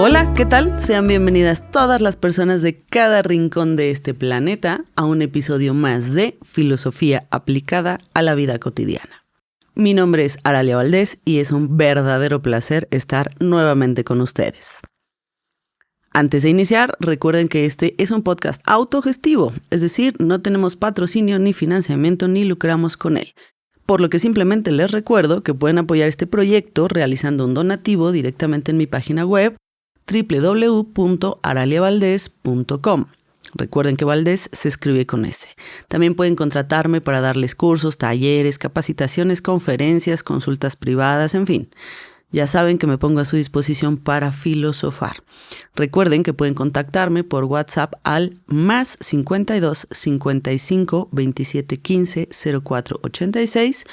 Hola, ¿qué tal? Sean bienvenidas todas las personas de cada rincón de este planeta a un episodio más de Filosofía aplicada a la vida cotidiana. Mi nombre es Aralia Valdés y es un verdadero placer estar nuevamente con ustedes. Antes de iniciar, recuerden que este es un podcast autogestivo, es decir, no tenemos patrocinio ni financiamiento ni lucramos con él. Por lo que simplemente les recuerdo que pueden apoyar este proyecto realizando un donativo directamente en mi página web www.araliavaldez.com. Recuerden que Valdés se escribe con S. También pueden contratarme para darles cursos, talleres, capacitaciones, conferencias, consultas privadas, en fin. Ya saben que me pongo a su disposición para filosofar. Recuerden que pueden contactarme por WhatsApp al más 52 55 27 15 04 86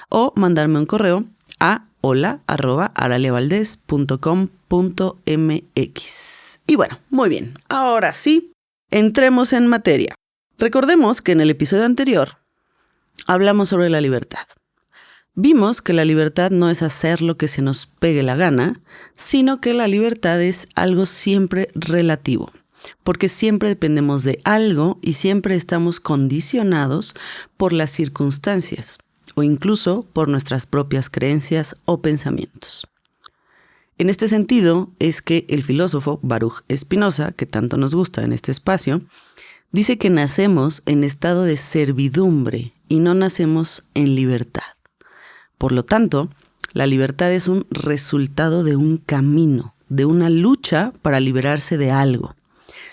o mandarme un correo a hola@araliavaldez.com.mx. Y bueno, muy bien, ahora sí, entremos en materia. Recordemos que en el episodio anterior hablamos sobre la libertad. Vimos que la libertad no es hacer lo que se nos pegue la gana, sino que la libertad es algo siempre relativo, porque siempre dependemos de algo y siempre estamos condicionados por las circunstancias o incluso por nuestras propias creencias o pensamientos. En este sentido es que el filósofo Baruch Spinoza, que tanto nos gusta en este espacio, dice que nacemos en estado de servidumbre y no nacemos en libertad. Por lo tanto, la libertad es un resultado de un camino, de una lucha para liberarse de algo.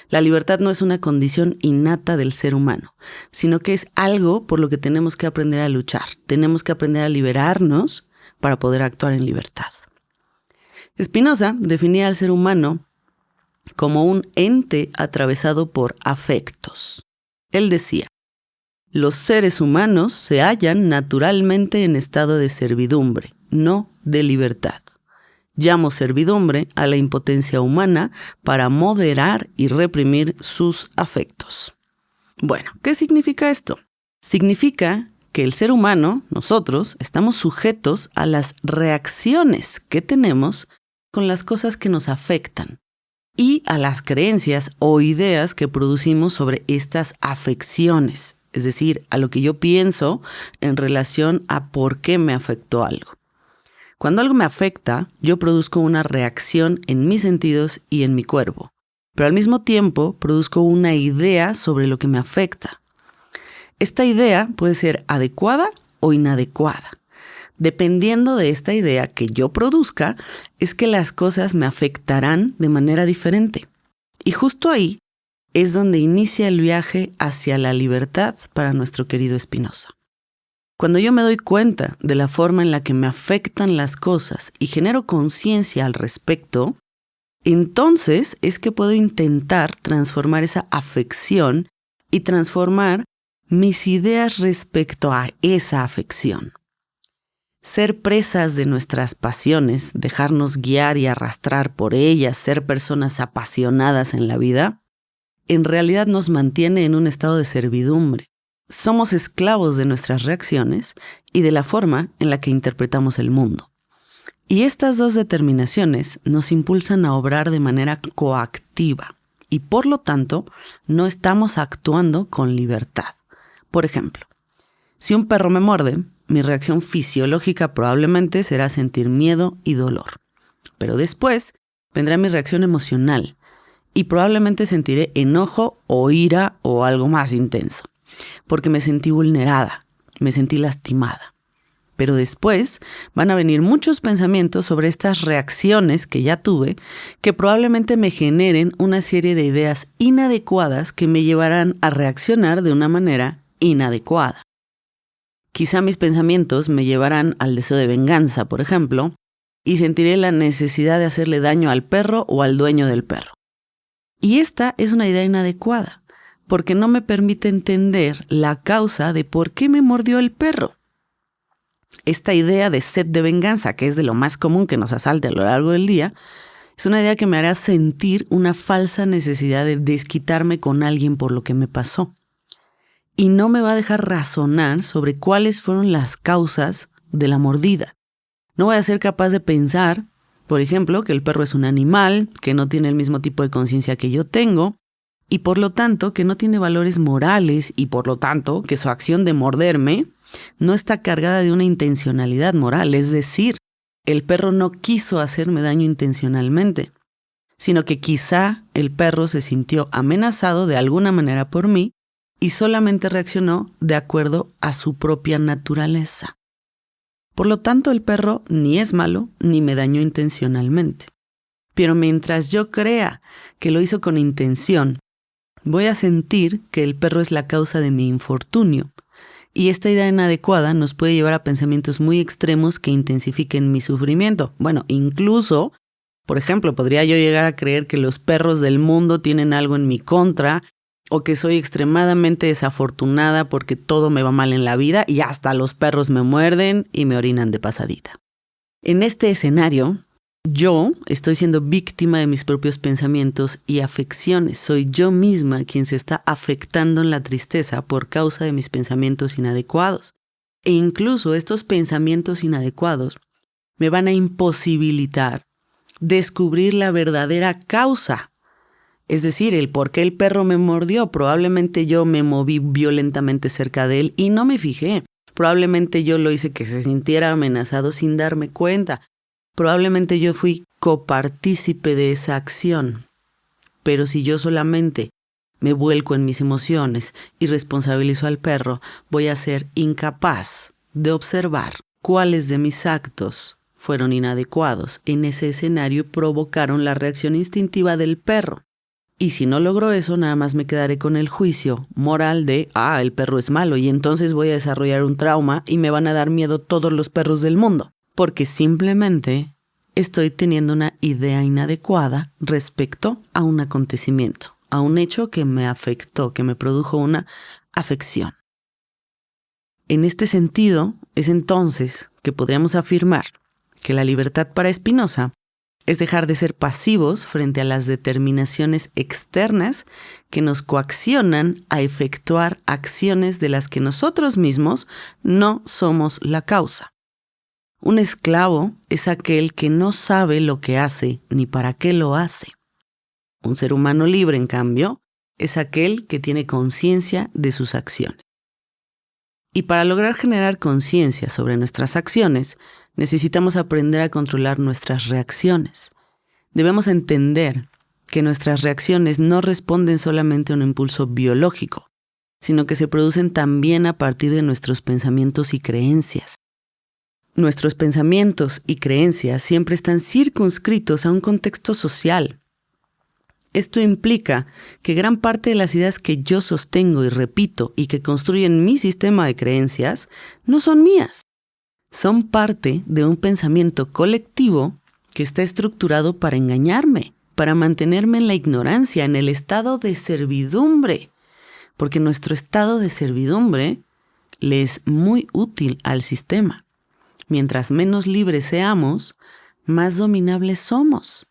La libertad no es una condición innata del ser humano, sino que es algo por lo que tenemos que aprender a luchar. Tenemos que aprender a liberarnos para poder actuar en libertad. Spinoza definía al ser humano como un ente atravesado por afectos. Él decía: los seres humanos se hallan naturalmente en estado de servidumbre, no de libertad. Llamo servidumbre a la impotencia humana para moderar y reprimir sus afectos. Bueno, ¿qué significa esto? Significa que el ser humano, nosotros, estamos sujetos a las reacciones que tenemos con las cosas que nos afectan y a las creencias o ideas que producimos sobre estas afecciones. Es decir, a lo que yo pienso en relación a por qué me afectó algo. Cuando algo me afecta, yo produzco una reacción en mis sentidos y en mi cuerpo, pero al mismo tiempo produzco una idea sobre lo que me afecta. Esta idea puede ser adecuada o inadecuada. Dependiendo de esta idea que yo produzca, es que las cosas me afectarán de manera diferente. Y justo ahí es donde inicia el viaje hacia la libertad para nuestro querido Spinoza. Cuando yo me doy cuenta de la forma en la que me afectan las cosas y genero conciencia al respecto, entonces es que puedo intentar transformar esa afección y transformar mis ideas respecto a esa afección. Ser presas de nuestras pasiones, dejarnos guiar y arrastrar por ellas, ser personas apasionadas en la vida, en realidad nos mantiene en un estado de servidumbre. Somos esclavos de nuestras reacciones y de la forma en la que interpretamos el mundo. Y estas dos determinaciones nos impulsan a obrar de manera coactiva y por lo tanto no estamos actuando con libertad. Por ejemplo, si un perro me muerde, mi reacción fisiológica probablemente será sentir miedo y dolor. Pero después vendrá mi reacción emocional, y probablemente sentiré enojo o ira o algo más intenso, porque me sentí vulnerada, me sentí lastimada. Pero después van a venir muchos pensamientos sobre estas reacciones que ya tuve, que probablemente me generen una serie de ideas inadecuadas que me llevarán a reaccionar de una manera inadecuada. Quizá mis pensamientos me llevarán al deseo de venganza, por ejemplo, y sentiré la necesidad de hacerle daño al perro o al dueño del perro. Y esta es una idea inadecuada, porque no me permite entender la causa de por qué me mordió el perro. Esta idea de sed de venganza, que es de lo más común que nos asalte a lo largo del día, es una idea que me hará sentir una falsa necesidad de desquitarme con alguien por lo que me pasó. Y no me va a dejar razonar sobre cuáles fueron las causas de la mordida. No voy a ser capaz de pensar Por ejemplo, que el perro es un animal, que no tiene el mismo tipo de conciencia que yo tengo, y por lo tanto que no tiene valores morales y por lo tanto que su acción de morderme no está cargada de una intencionalidad moral. Es decir, el perro no quiso hacerme daño intencionalmente, sino que quizá el perro se sintió amenazado de alguna manera por mí y solamente reaccionó de acuerdo a su propia naturaleza. Por lo tanto, el perro ni es malo ni me dañó intencionalmente. Pero mientras yo crea que lo hizo con intención, voy a sentir que el perro es la causa de mi infortunio. Y esta idea inadecuada nos puede llevar a pensamientos muy extremos que intensifiquen mi sufrimiento. Bueno, incluso, por ejemplo, podría yo llegar a creer que los perros del mundo tienen algo en mi contra, o que soy extremadamente desafortunada porque todo me va mal en la vida y hasta los perros me muerden y me orinan de pasadita. En este escenario, yo estoy siendo víctima de mis propios pensamientos y afecciones. Soy yo misma quien se está afectando en la tristeza por causa de mis pensamientos inadecuados. E incluso estos pensamientos inadecuados me van a imposibilitar descubrir la verdadera causa. Es decir, el por qué el perro me mordió. Probablemente yo me moví violentamente cerca de él y no me fijé. Probablemente yo lo hice que se sintiera amenazado sin darme cuenta. Probablemente yo fui copartícipe de esa acción. Pero si yo solamente me vuelco en mis emociones y responsabilizo al perro, voy a ser incapaz de observar cuáles de mis actos fueron inadecuados en ese escenario y provocaron la reacción instintiva del perro. Y si no logro eso, nada más me quedaré con el juicio moral de, el perro es malo, y entonces voy a desarrollar un trauma y me van a dar miedo todos los perros del mundo, porque simplemente estoy teniendo una idea inadecuada respecto a un acontecimiento, a un hecho que me afectó, que me produjo una afección. En este sentido, es entonces que podríamos afirmar que la libertad para Spinoza es dejar de ser pasivos frente a las determinaciones externas que nos coaccionan a efectuar acciones de las que nosotros mismos no somos la causa. Un esclavo es aquel que no sabe lo que hace ni para qué lo hace. Un ser humano libre, en cambio, es aquel que tiene conciencia de sus acciones. Y para lograr generar conciencia sobre nuestras acciones, necesitamos aprender a controlar nuestras reacciones. Debemos entender que nuestras reacciones no responden solamente a un impulso biológico, sino que se producen también a partir de nuestros pensamientos y creencias. Nuestros pensamientos y creencias siempre están circunscritos a un contexto social. Esto implica que gran parte de las ideas que yo sostengo y repito y que construyen mi sistema de creencias no son mías. Son parte de un pensamiento colectivo que está estructurado para engañarme, para mantenerme en la ignorancia, en el estado de servidumbre. Porque nuestro estado de servidumbre le es muy útil al sistema. Mientras menos libres seamos, más dominables somos.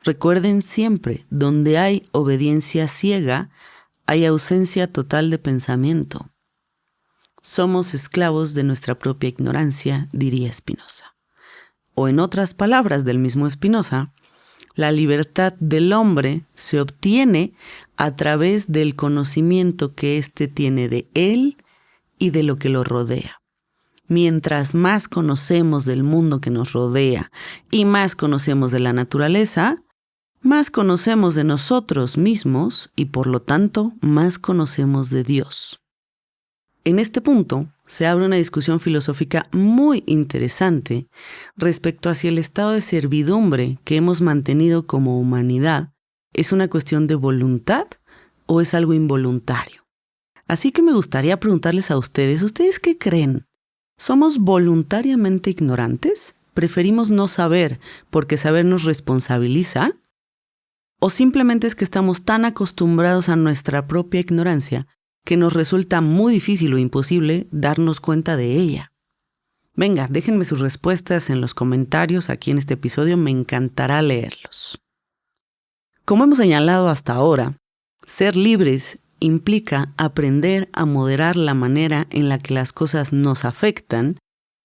Recuerden siempre, donde hay obediencia ciega, hay ausencia total de pensamiento. Somos esclavos de nuestra propia ignorancia, diría Spinoza. O en otras palabras del mismo Spinoza, la libertad del hombre se obtiene a través del conocimiento que éste tiene de él y de lo que lo rodea. Mientras más conocemos del mundo que nos rodea y más conocemos de la naturaleza, más conocemos de nosotros mismos y por lo tanto más conocemos de Dios. En este punto se abre una discusión filosófica muy interesante respecto a si el estado de servidumbre que hemos mantenido como humanidad es una cuestión de voluntad o es algo involuntario. Así que me gustaría preguntarles a ustedes, ¿ustedes qué creen? ¿Somos voluntariamente ignorantes? ¿Preferimos no saber porque saber nos responsabiliza? ¿O simplemente es que estamos tan acostumbrados a nuestra propia ignorancia que nos resulta muy difícil o imposible darnos cuenta de ella? Venga, déjenme sus respuestas en los comentarios aquí en este episodio, me encantará leerlos. Como hemos señalado hasta ahora, ser libres implica aprender a moderar la manera en la que las cosas nos afectan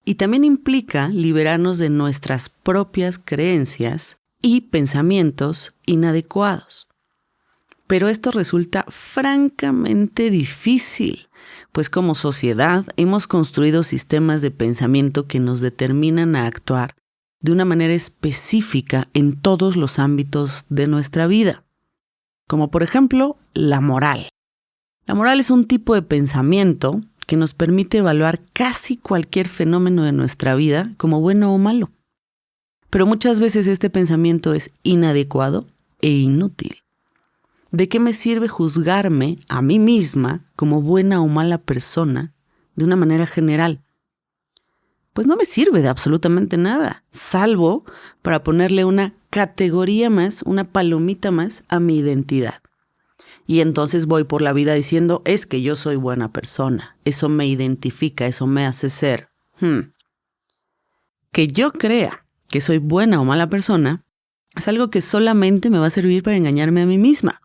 Y también implica liberarnos de nuestras propias creencias y pensamientos inadecuados. Pero esto resulta francamente difícil, pues como sociedad hemos construido sistemas de pensamiento que nos determinan a actuar de una manera específica en todos los ámbitos de nuestra vida. Como por ejemplo, la moral. La moral es un tipo de pensamiento que nos permite evaluar casi cualquier fenómeno de nuestra vida como bueno o malo. Pero muchas veces este pensamiento es inadecuado e inútil. ¿De qué me sirve juzgarme a mí misma como buena o mala persona de una manera general? Pues no me sirve de absolutamente nada, salvo para ponerle una categoría más, una palomita más a mi identidad. Y entonces voy por la vida diciendo, es que yo soy buena persona, eso me identifica, eso me hace ser. Que yo crea que soy buena o mala persona es algo que solamente me va a servir para engañarme a mí misma.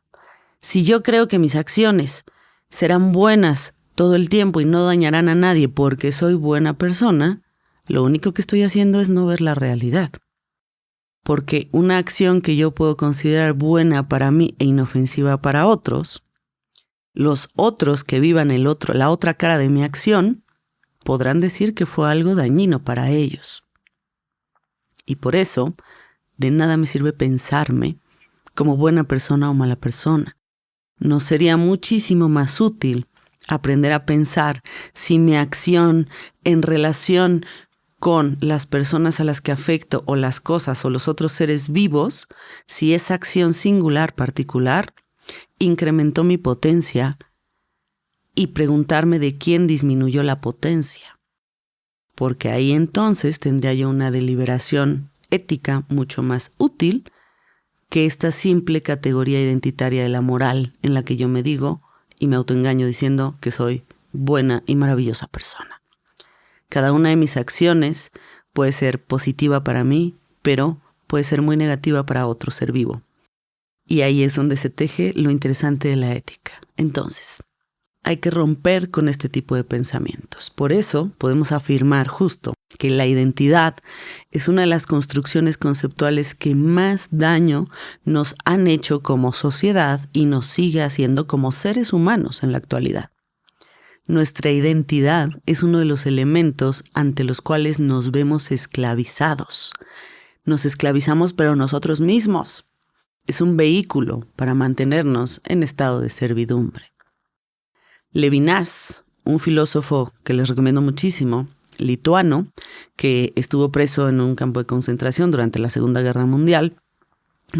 Si yo creo que mis acciones serán buenas todo el tiempo y no dañarán a nadie porque soy buena persona, lo único que estoy haciendo es no ver la realidad. Porque una acción que yo puedo considerar buena para mí e inofensiva para otros, los otros que vivan la otra cara de mi acción, podrán decir que fue algo dañino para ellos. Y por eso, de nada me sirve pensarme como buena persona o mala persona. Nos sería muchísimo más útil aprender a pensar si mi acción en relación con las personas a las que afecto o las cosas o los otros seres vivos, si esa acción singular, particular, incrementó mi potencia y preguntarme de quién disminuyó la potencia. Porque ahí entonces tendría yo una deliberación ética mucho más útil que esta simple categoría identitaria de la moral en la que yo me digo y me autoengaño diciendo que soy buena y maravillosa persona. Cada una de mis acciones puede ser positiva para mí, pero puede ser muy negativa para otro ser vivo. Y ahí es donde se teje lo interesante de la ética. Entonces, hay que romper con este tipo de pensamientos. Por eso podemos afirmar justo que la identidad es una de las construcciones conceptuales que más daño nos han hecho como sociedad y nos sigue haciendo como seres humanos en la actualidad. Nuestra identidad es uno de los elementos ante los cuales nos vemos esclavizados. Nos esclavizamos pero nosotros mismos. Es un vehículo para mantenernos en estado de servidumbre. Levinas, un filósofo que les recomiendo muchísimo, lituano, que estuvo preso en un campo de concentración durante la Segunda Guerra Mundial,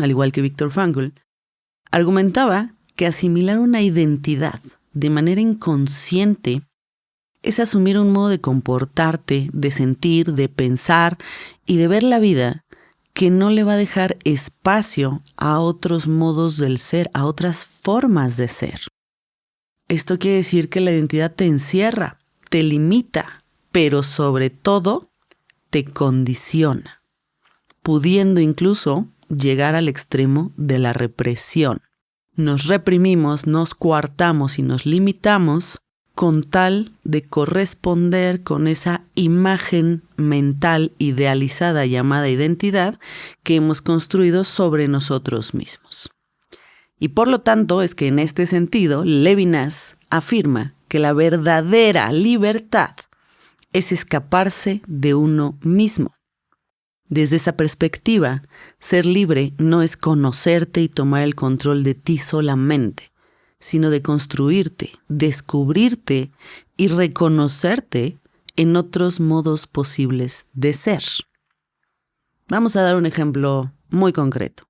al igual que Viktor Frankl, argumentaba que asimilar una identidad de manera inconsciente es asumir un modo de comportarte, de sentir, de pensar y de ver la vida que no le va a dejar espacio a otros modos del ser, a otras formas de ser. Esto quiere decir que la identidad te encierra, te limita, pero sobre todo te condiciona, pudiendo incluso llegar al extremo de la represión. Nos reprimimos, nos coartamos y nos limitamos con tal de corresponder con esa imagen mental idealizada llamada identidad que hemos construido sobre nosotros mismos. Y por lo tanto es que en este sentido Levinas afirma que la verdadera libertad es escaparse de uno mismo. Desde esa perspectiva, ser libre no es conocerte y tomar el control de ti solamente, sino de construirte, descubrirte y reconocerte en otros modos posibles de ser. Vamos a dar un ejemplo muy concreto.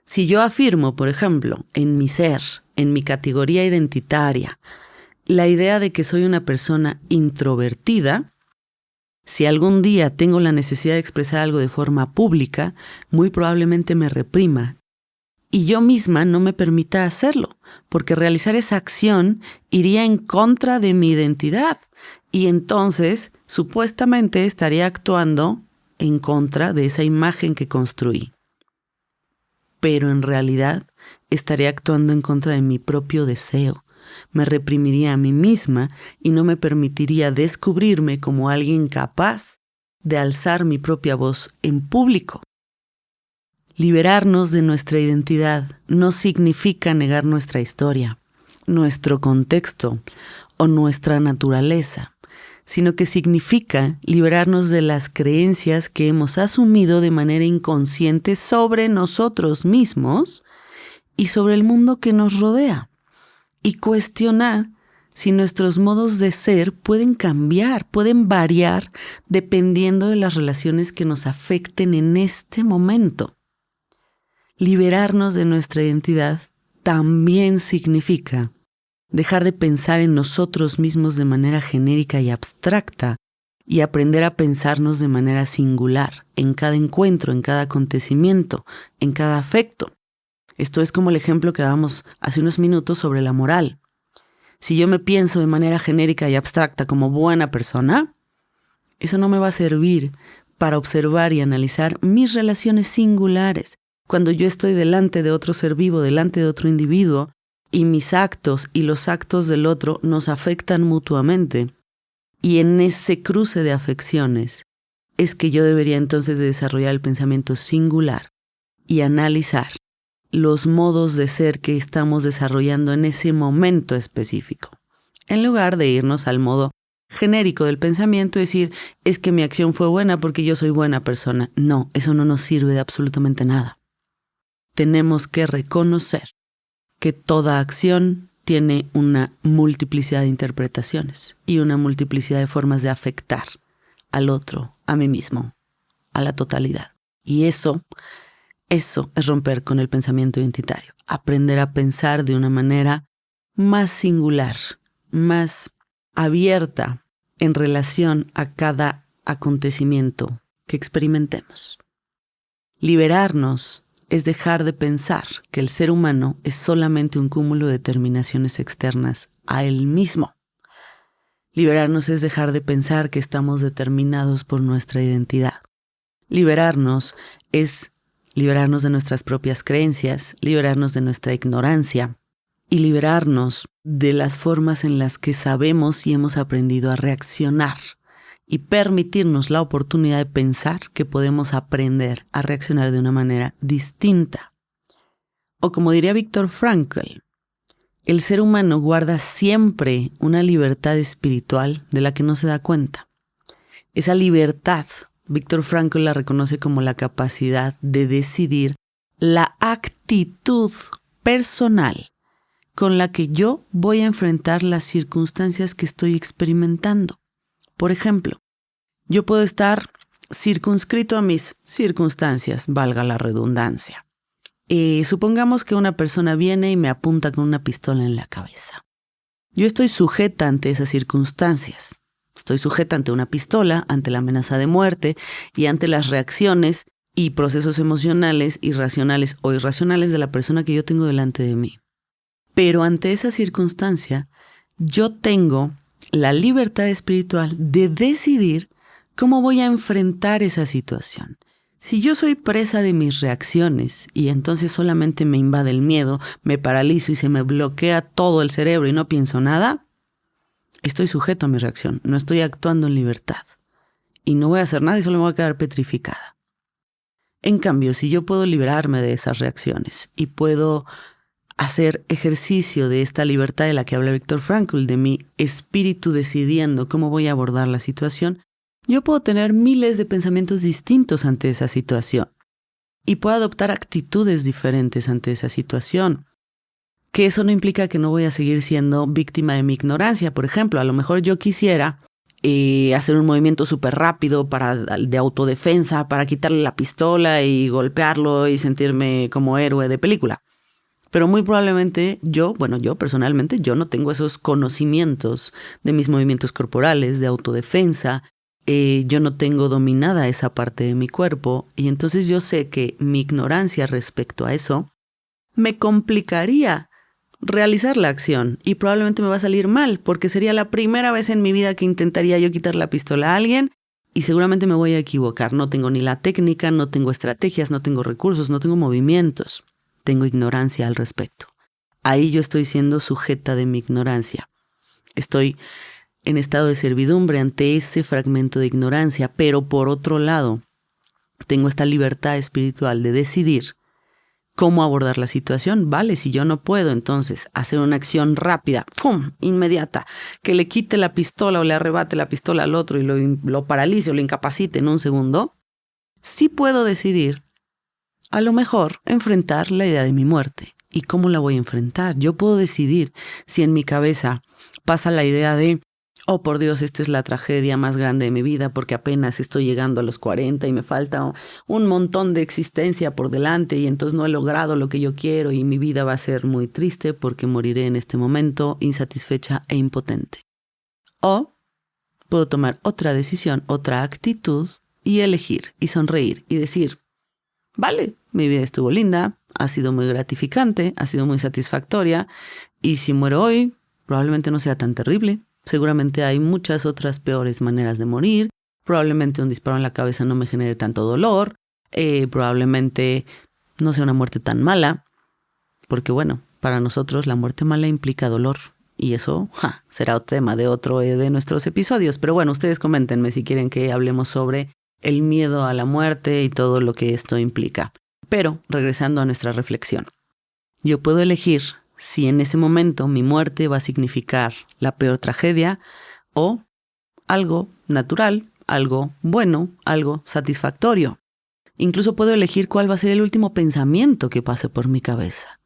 Si yo afirmo, por ejemplo, en mi ser, en mi categoría identitaria, la idea de que soy una persona introvertida, si algún día tengo la necesidad de expresar algo de forma pública, muy probablemente me reprima y yo misma no me permita hacerlo, porque realizar esa acción iría en contra de mi identidad y entonces supuestamente estaría actuando en contra de esa imagen que construí. Pero en realidad estaría actuando en contra de mi propio deseo, me reprimiría a mí misma y no me permitiría descubrirme como alguien capaz de alzar mi propia voz en público. Liberarnos de nuestra identidad no significa negar nuestra historia, nuestro contexto o nuestra naturaleza, sino que significa liberarnos de las creencias que hemos asumido de manera inconsciente sobre nosotros mismos y sobre el mundo que nos rodea, y cuestionar si nuestros modos de ser pueden cambiar, pueden variar dependiendo de las relaciones que nos afecten en este momento. Liberarnos de nuestra identidad también significa dejar de pensar en nosotros mismos de manera genérica y abstracta y aprender a pensarnos de manera singular, en cada encuentro, en cada acontecimiento, en cada afecto. Esto es como el ejemplo que dábamos hace unos minutos sobre la moral. Si yo me pienso de manera genérica y abstracta como buena persona, eso no me va a servir para observar y analizar mis relaciones singulares. Cuando yo estoy delante de otro ser vivo, delante de otro individuo, y mis actos y los actos del otro nos afectan mutuamente, y en ese cruce de afecciones es que yo debería entonces de desarrollar el pensamiento singular y analizar los modos de ser que estamos desarrollando en ese momento específico, en lugar de irnos al modo genérico del pensamiento y decir, es que mi acción fue buena porque yo soy buena persona. No, eso no nos sirve de absolutamente nada. Tenemos que reconocer que toda acción tiene una multiplicidad de interpretaciones y una multiplicidad de formas de afectar al otro, a mí mismo, a la totalidad. Y eso es romper con el pensamiento identitario, aprender a pensar de una manera más singular, más abierta en relación a cada acontecimiento que experimentemos. Liberarnos es dejar de pensar que el ser humano es solamente un cúmulo de determinaciones externas a él mismo. Liberarnos es dejar de pensar que estamos determinados por nuestra identidad. Liberarnos es liberarnos de nuestras propias creencias, liberarnos de nuestra ignorancia y liberarnos de las formas en las que sabemos y hemos aprendido a reaccionar y permitirnos la oportunidad de pensar que podemos aprender a reaccionar de una manera distinta. O como diría Viktor Frankl, el ser humano guarda siempre una libertad espiritual de la que no se da cuenta. Esa libertad, Viktor Frankl la reconoce como la capacidad de decidir la actitud personal con la que yo voy a enfrentar las circunstancias que estoy experimentando. Por ejemplo, yo puedo estar circunscrito a mis circunstancias, valga la redundancia. Supongamos que una persona viene y me apunta con una pistola en la cabeza. Yo estoy sujeta ante esas circunstancias. Estoy sujeta ante una pistola, ante la amenaza de muerte y ante las reacciones y procesos emocionales, irracionales o irracionales de la persona que yo tengo delante de mí. Pero ante esa circunstancia, yo tengo la libertad espiritual de decidir cómo voy a enfrentar esa situación. Si yo soy presa de mis reacciones y entonces solamente me invade el miedo, me paralizo y se me bloquea todo el cerebro y no pienso nada, estoy sujeto a mi reacción, no estoy actuando en libertad. Y no voy a hacer nada y solo me voy a quedar petrificada. En cambio, si yo puedo liberarme de esas reacciones y puedo hacer ejercicio de esta libertad de la que habla Viktor Frankl, de mi espíritu decidiendo cómo voy a abordar la situación, yo puedo tener miles de pensamientos distintos ante esa situación y puedo adoptar actitudes diferentes ante esa situación. Que eso no implica que no voy a seguir siendo víctima de mi ignorancia. Por ejemplo, a lo mejor yo quisiera hacer un movimiento súper rápido de autodefensa para quitarle la pistola y golpearlo y sentirme como héroe de película. Pero muy probablemente yo personalmente, yo no tengo esos conocimientos de mis movimientos corporales, de autodefensa. Yo no tengo dominada esa parte de mi cuerpo y entonces yo sé que mi ignorancia respecto a eso me complicaría realizar la acción y probablemente me va a salir mal porque sería la primera vez en mi vida que intentaría yo quitar la pistola a alguien y seguramente me voy a equivocar. No tengo ni la técnica, no tengo estrategias, no tengo recursos, no tengo movimientos. Tengo ignorancia al respecto. ahí yo estoy siendo sujeta de mi ignorancia. Estoy en estado de servidumbre ante ese fragmento de ignorancia, pero por otro lado, tengo esta libertad espiritual de decidir cómo abordar la situación. Vale, si yo no puedo, entonces, hacer una acción rápida, ¡pum!, inmediata, que le quite la pistola o le arrebate la pistola al otro y lo paralice o lo incapacite en un segundo, sí puedo decidir, a lo mejor, enfrentar la idea de mi muerte. ¿Y cómo la voy a enfrentar? Yo puedo decidir si en mi cabeza pasa la idea de, oh, por Dios, esta es la tragedia más grande de mi vida porque apenas estoy llegando a los 40 y me falta un montón de existencia por delante y entonces no he logrado lo que yo quiero y mi vida va a ser muy triste porque moriré en este momento insatisfecha e impotente. O puedo tomar otra decisión, otra actitud y elegir y sonreír y decir, vale, mi vida estuvo linda, ha sido muy gratificante, ha sido muy satisfactoria y si muero hoy, probablemente no sea tan terrible. Seguramente hay muchas otras peores maneras de morir. Probablemente un disparo en la cabeza no me genere tanto dolor. Probablemente no sea una muerte tan mala. Porque bueno, para nosotros la muerte mala implica dolor. Y eso será otro tema de otro de nuestros episodios. Pero bueno, ustedes coméntenme si quieren que hablemos sobre el miedo a la muerte y todo lo que esto implica. Pero regresando a nuestra reflexión. Yo puedo elegir si en ese momento mi muerte va a significar la peor tragedia o algo natural, algo bueno, algo satisfactorio. Incluso puedo elegir cuál va a ser el último pensamiento que pase por mi cabeza.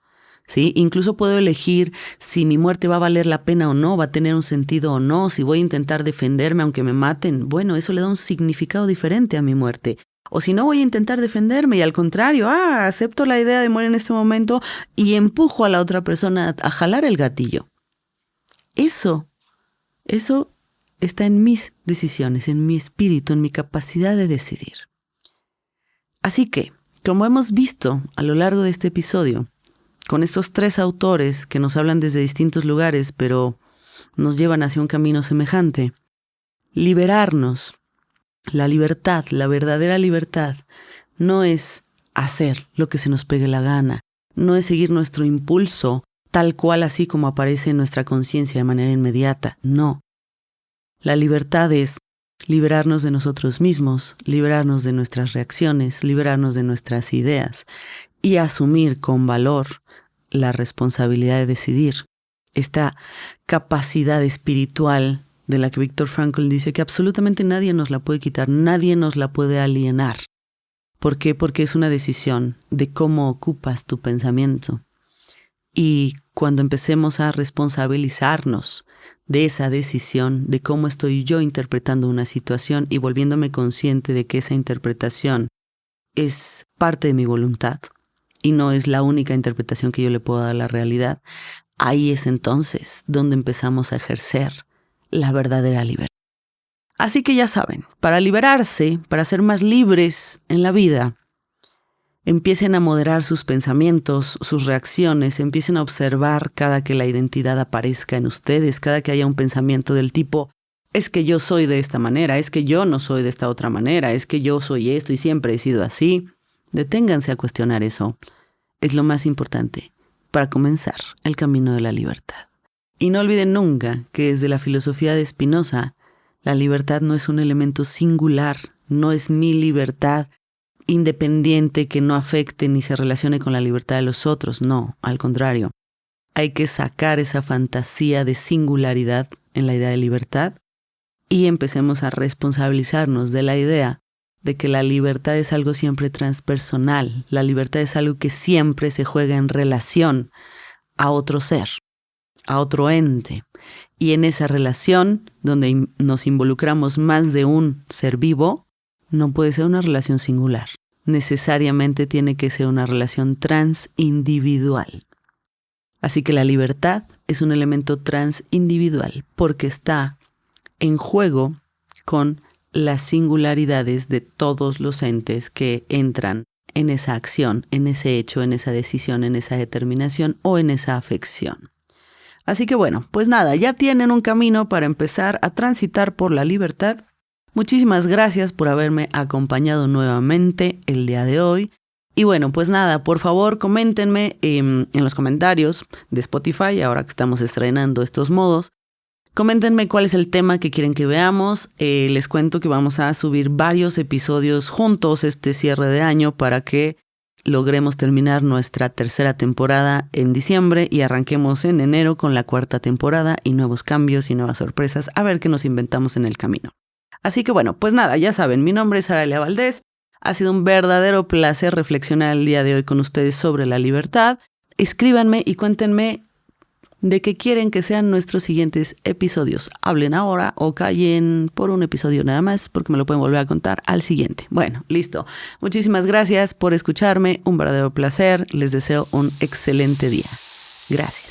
¿Sí? Incluso puedo elegir si mi muerte va a valer la pena o no, va a tener un sentido o no, si voy a intentar defenderme aunque me maten. Bueno, eso le da un significado diferente a mi muerte. O si no, voy a intentar defenderme y al contrario, acepto la idea de morir en este momento y empujo a la otra persona a jalar el gatillo. Eso está en mis decisiones, en mi espíritu, en mi capacidad de decidir. Así que, como hemos visto a lo largo de este episodio, con estos 3 autores que nos hablan desde distintos lugares, pero nos llevan hacia un camino semejante, liberarnos. La libertad, la verdadera libertad, no es hacer lo que se nos pegue la gana, no es seguir nuestro impulso tal cual así como aparece en nuestra conciencia de manera inmediata, no. La libertad es liberarnos de nosotros mismos, liberarnos de nuestras reacciones, liberarnos de nuestras ideas y asumir con valor la responsabilidad de decidir. Esta capacidad espiritual de la que Viktor Frankl dice que absolutamente nadie nos la puede quitar, nadie nos la puede alienar. ¿Por qué? Porque es una decisión de cómo ocupas tu pensamiento. Y cuando empecemos a responsabilizarnos de esa decisión, de cómo estoy yo interpretando una situación y volviéndome consciente de que esa interpretación es parte de mi voluntad y no es la única interpretación que yo le puedo dar a la realidad, ahí es entonces donde empezamos a ejercer la verdadera libertad. Así que ya saben, para liberarse, para ser más libres en la vida, empiecen a moderar sus pensamientos, sus reacciones, empiecen a observar cada que la identidad aparezca en ustedes, cada que haya un pensamiento del tipo, es que yo soy de esta manera, es que yo no soy de esta otra manera, es que yo soy esto y siempre he sido así. Deténganse a cuestionar eso. Es lo más importante para comenzar el camino de la libertad. Y no olviden nunca que desde la filosofía de Spinoza, la libertad no es un elemento singular, no es mi libertad independiente que no afecte ni se relacione con la libertad de los otros, no, al contrario. Hay que sacar esa fantasía de singularidad en la idea de libertad y empecemos a responsabilizarnos de la idea de que la libertad es algo siempre transpersonal, la libertad es algo que siempre se juega en relación a otro ser, a otro ente. Y en esa relación, donde nos involucramos más de un ser vivo, no puede ser una relación singular. Necesariamente tiene que ser una relación transindividual. Así que la libertad es un elemento transindividual porque está en juego con las singularidades de todos los entes que entran en esa acción, en ese hecho, en esa decisión, en esa determinación o en esa afección. Así que bueno, pues nada, ya tienen un camino para empezar a transitar por la libertad. Muchísimas gracias por haberme acompañado nuevamente el día de hoy. Y bueno, pues nada, por favor coméntenme en los comentarios de Spotify, ahora que estamos estrenando estos modos. Coméntenme cuál es el tema que quieren que veamos. Les cuento que vamos a subir varios episodios juntos este cierre de año para que logremos terminar nuestra tercera temporada en diciembre y arranquemos en enero con la cuarta temporada y nuevos cambios y nuevas sorpresas. A ver qué nos inventamos en el camino. Así que bueno, pues nada, ya saben, mi nombre es Aralia Valdés. Ha sido un verdadero placer reflexionar el día de hoy con ustedes sobre la libertad. Escríbanme y cuéntenme de qué quieren que sean nuestros siguientes episodios. Hablen ahora o callen por un episodio nada más, porque me lo pueden volver a contar al siguiente. Bueno, listo. Muchísimas gracias por escucharme. Un verdadero placer. Les deseo un excelente día. Gracias.